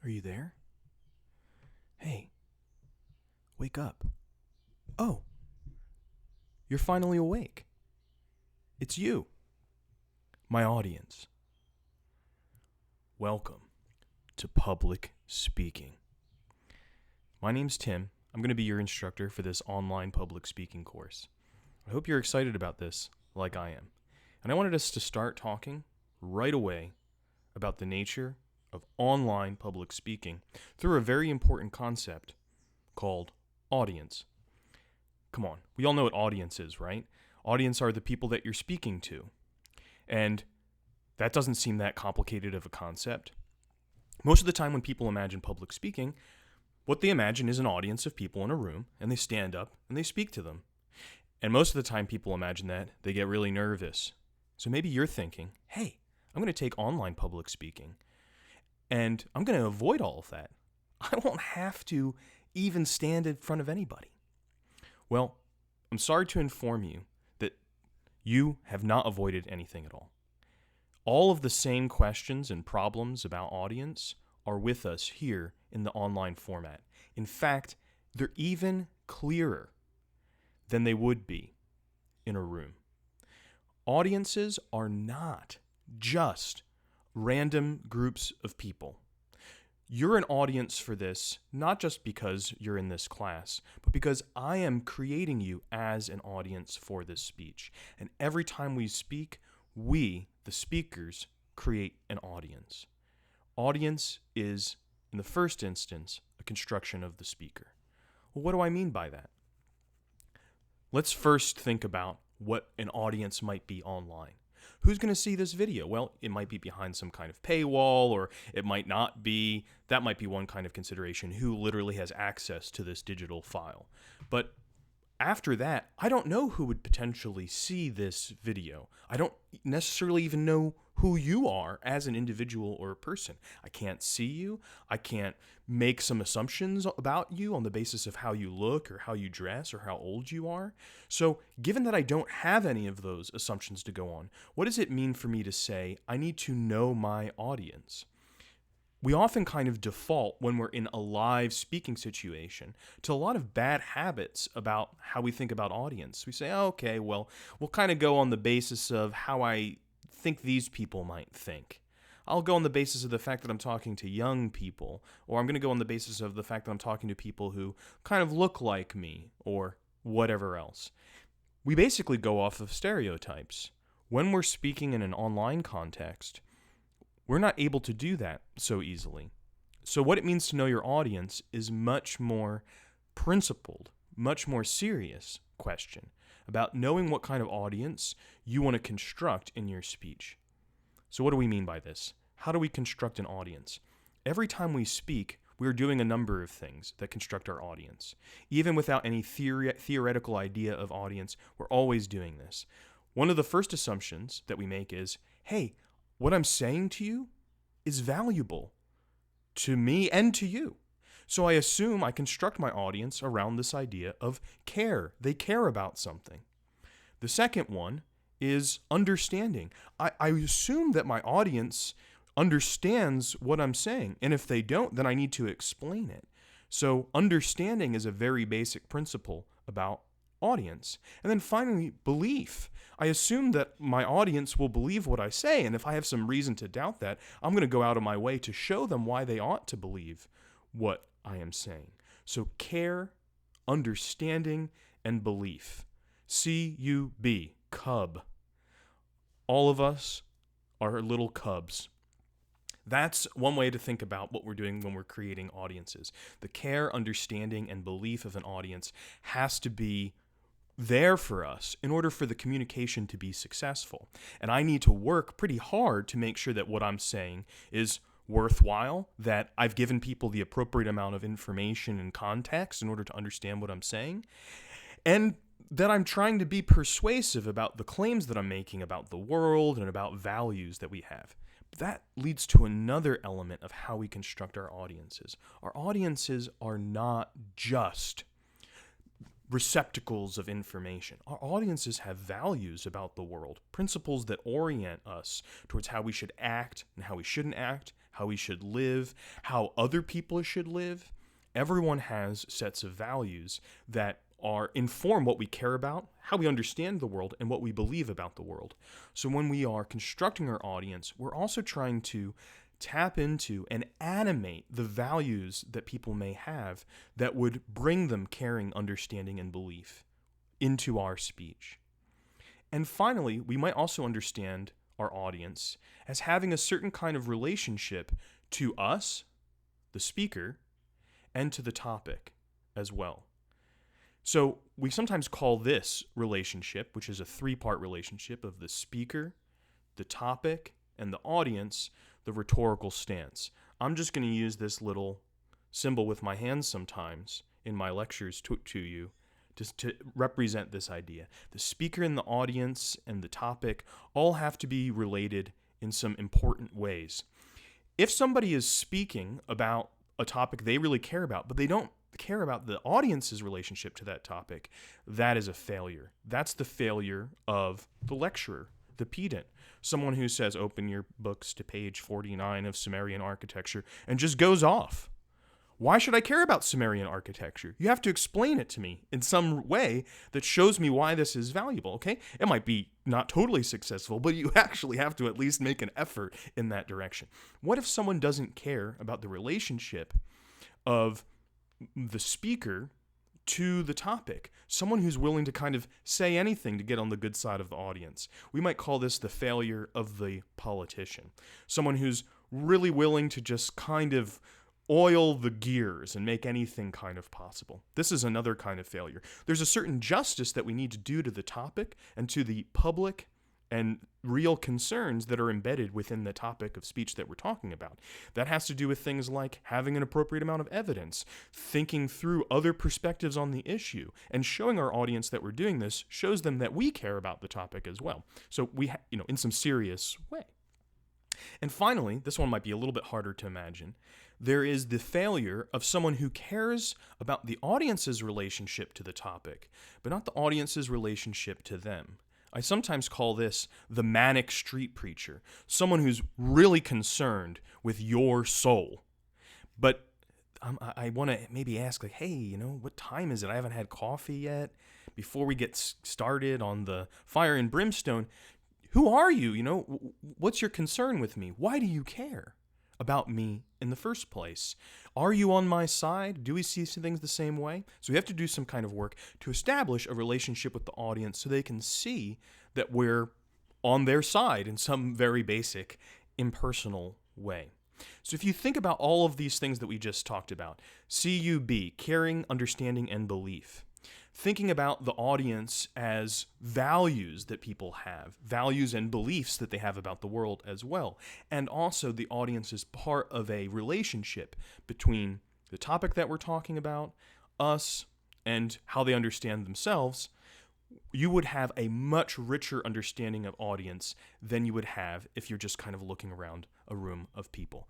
Are you there? Hey, wake up. Oh, you're finally awake. It's you, my audience. Welcome to public speaking. My name's Tim. I'm going to be your instructor for this online public speaking course. I hope you're excited about this, like I am. And I wanted us to start talking right away about the nature of online public speaking through a very important concept called audience. Come on, we all know what audience is, right? Audience are the people that you're speaking to. And that doesn't seem that complicated of a concept. Most of the time when people imagine public speaking, what they imagine is an audience of people in a room, and they stand up and they speak to them. And most of the time people imagine that, they get really nervous. So maybe you're thinking, hey, I'm going to take online public speaking, and I'm going to avoid all of that. I won't have to even stand in front of anybody. Well, I'm sorry to inform you that you have not avoided anything at all. All of the same questions and problems about audience are with us here in the online format. In fact, they're even clearer than they would be in a room. Audiences are not just random groups of people. You're an audience for this, not just because you're in this class, but because I am creating you as an audience for this speech. And every time we speak, we, the speakers, create an audience. Audience is, in the first instance, a construction of the speaker. Well, what do I mean by that? Let's first think about what an audience might be online. Who's going to see this video? Well, it might be behind some kind of paywall, or it might not be. That might be one kind of consideration, who literally has access to this digital file. But after that, I don't know who would potentially see this video. I don't necessarily even know who you are as an individual or a person. I can't see you. I can't make some assumptions about you on the basis of how you look or how you dress or how old you are. So given that I don't have any of those assumptions to go on, what does it mean for me to say I need to know my audience? We often kind of default when we're in a live speaking situation to a lot of bad habits about how we think about audience. We say, oh, okay, well, we'll kind of go on the basis of how I think these people might think. I'll go on the basis of the fact that I'm talking to young people, or I'm going to go on the basis of the fact that I'm talking to people who kind of look like me, or whatever else. We basically go off of stereotypes. When we're speaking in an online context, we're not able to do that so easily. So what it means to know your audience is much more principled, much more serious question about knowing what kind of audience you want to construct in your speech. So what do we mean by this? How do we construct an audience? Every time we speak, we're doing a number of things that construct our audience. Even without any theoretical idea of audience, we're always doing this. One of the first assumptions that we make is, hey, what I'm saying to you is valuable to me and to you. So I assume I construct my audience around this idea of care. They care about something. The second one is understanding. I assume that my audience understands what I'm saying. And if they don't, then I need to explain it. So understanding is a very basic principle about audience. And then finally, belief. I assume that my audience will believe what I say, and if I have some reason to doubt that, I'm going to go out of my way to show them why they ought to believe what I am saying. So care, understanding, and belief. C-U-B, cub. All of us are little cubs. That's one way to think about what we're doing when we're creating audiences. The care, understanding, and belief of an audience has to be there for us in order for the communication to be successful. And I need to work pretty hard to make sure that what I'm saying is worthwhile, that I've given people the appropriate amount of information and context in order to understand what I'm saying, and that I'm trying to be persuasive about the claims that I'm making about the world and about values that we have. That leads to another element of how we construct our audiences. Our audiences are not just receptacles of information. Our audiences have values about the world, principles that orient us towards how we should act and how we shouldn't act, how we should live, how other people should live. Everyone has sets of values that inform what we care about, how we understand the world, and what we believe about the world. So when we are constructing our audience, we're also trying to tap into and animate the values that people may have that would bring them caring, understanding, and belief into our speech. And finally, we might also understand our audience as having a certain kind of relationship to us, the speaker, and to the topic as well. So we sometimes call this relationship, which is a three-part relationship of the speaker, the topic, and the audience, the rhetorical stance. I'm just going to use this little symbol with my hands sometimes in my lectures to you to represent this idea. The speaker and the audience and the topic all have to be related in some important ways. If somebody is speaking about a topic they really care about, but they don't care about the audience's relationship to that topic, that is a failure. That's the failure of the lecturer, the pedant, someone who says, open your books to page 49 of Sumerian architecture, and just goes off. Why should I care about Sumerian architecture? You have to explain it to me in some way that shows me why this is valuable, okay? It might be not totally successful, but you actually have to at least make an effort in that direction. What if someone doesn't care about the relationship of the speaker to the topic? Someone who's willing to kind of say anything to get on the good side of the audience. We might call this the failure of the politician. Someone who's really willing to just kind of oil the gears and make anything kind of possible. This is another kind of failure. There's a certain justice that we need to do to the topic and to the public and real concerns that are embedded within the topic of speech that we're talking about. That has to do with things like having an appropriate amount of evidence, thinking through other perspectives on the issue, and showing our audience that we're doing this shows them that we care about the topic as well. So we, in some serious way. And finally, this one might be a little bit harder to imagine. There is the failure of someone who cares about the audience's relationship to the topic, but not the audience's relationship to them. I sometimes call this the manic street preacher, someone who's really concerned with your soul. But I want to maybe ask, like, hey, what time is it? I haven't had coffee yet. Before we get started on the fire and brimstone, who are you? What's your concern with me? Why do you care about me in the first place? Are you on my side? Do we see things the same way? So we have to do some kind of work to establish a relationship with the audience so they can see that we're on their side in some very basic, impersonal way. So if you think about all of these things that we just talked about, CUB, caring, understanding, and belief, thinking about the audience as values that people have, values and beliefs that they have about the world as well, and also the audience is part of a relationship between the topic that we're talking about, us, and how they understand themselves, you would have a much richer understanding of audience than you would have if you're just kind of looking around a room of people.